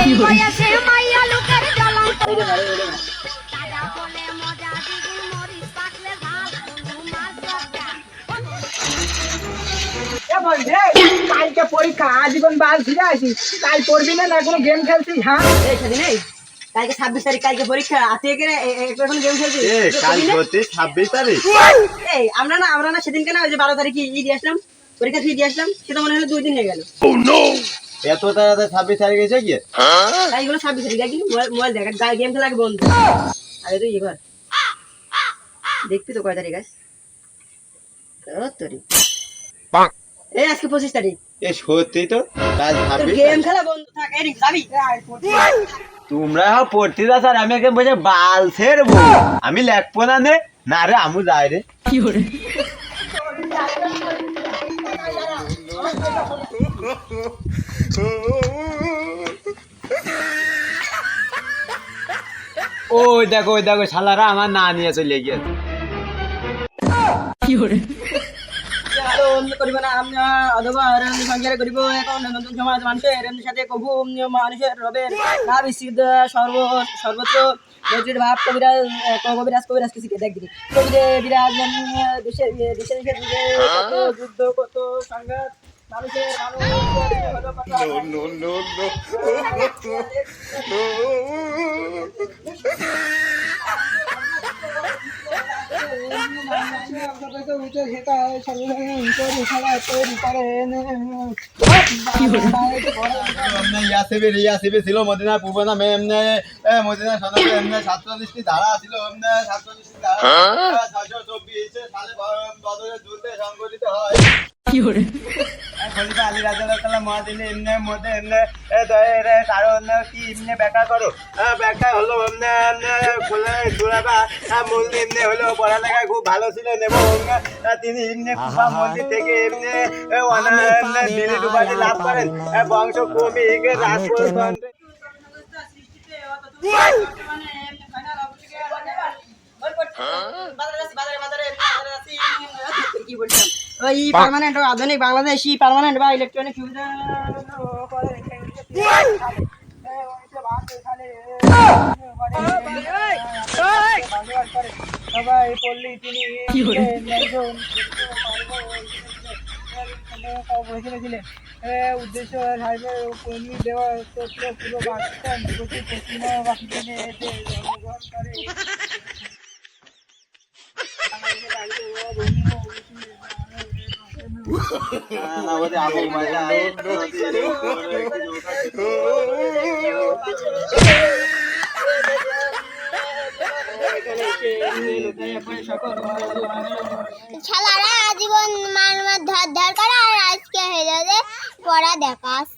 এই বয়সে মাইয়া লোকের জ্বালা দাদা বলে মজা দিদি মরিস পাকলে ঝাল মাছ দরকার কালকে পরীক্ষা আজীবন বাল ফিরে আসি কাল পড়বি না না কোনো গেম খেলছিস? হ্যাঁ এই সেদিন এই কালকে 26 তারিখ কালকে পরীক্ষা আছে এখানে এখন গেম খেলছি কাল হচ্ছে 26 তারিখ। এই আমরা না সেদিন কেন ওই যে 12 তারিখে দিয়ে আসলাম পরীক্ষা ফি দিয়ে আসলাম সেটা মনে হলো 2 দিন হয়ে গেল। এত তাড়াতাড়ি 26 তারিখ এসে গিয়ে তাই এগুলো 26 তারিখ কি মোবাইল দেখা গেম খেলা আগে বন্ধ। আরে তুই এবার দেখবি তো কয় তারিখ আছে তারিখ এই আজকে 25 তারিখ এ সত্যি তো কাল 26 গেম খেলা বন্ধ থাক এই যাবি তোমরা পড়তে যাস আর আমি একে বসে বাল ছেড়বো আমি লেখবো না নে না রে আমু যাই রে ওই দেখো শালারা আমার না নিয়ে চলে গিয়েছে। অন্য করিব না আমি অথবা সংসারে করিব এখন নতুন সমাজ মানুষের এমনি সাথে কবু মানুষের রবের ভাব স্থিত সর্বত্র নৈতিক ভাব কবিরাজ কিছু দেখ দিবি কবিরে বিরাজ দেশের কত যুদ্ধ কত সংঘাত মানুষের ইয়াসিবি ছিল মদিনার পূর্ব নামে এমনি মদিনা সনদে এমনি 47টি ধারা ছিল এমনি 47টি ধারা 624 সালে বদরের যুদ্ধে সংঘটিত হয়। খলিফা আলী রাদিয়াল্লাহু তাআলা মুয়াজ্জিন এমনি মধ্যে এমনি দয়ের কারণ কি এমনি ব্যাখ্যা করো ব্যাখ্যা হলো এমনি খোলা সুরাবা মূল এমনি হলো পড়ালেখা খুব ভালো ছিল এবং তিনি এমনি কুফা মসজিদ থেকে এমনি অনান্য দিলীপ উপাধি লাভ করেন বংশ ক্রমিক রাজপরিবহন ওই পার্মানেন্ট আধুনিক বাংলাদেশি পার্মানেন্ট বা ইলেকট্রনিক সুবিধা সবাই পড়লি তিনি বলেছিলেন উদ্দেশ্য কর্মী দেওয়া তথ্য পূর্ব পাকিস্তান পশ্চিমবঙ্গ পাকিস্তানে এসে জন্মগ্রহণ করে শালারা আজীবন মার ধার ধার করে আর আজকে হেরে দে পড়া দেখাস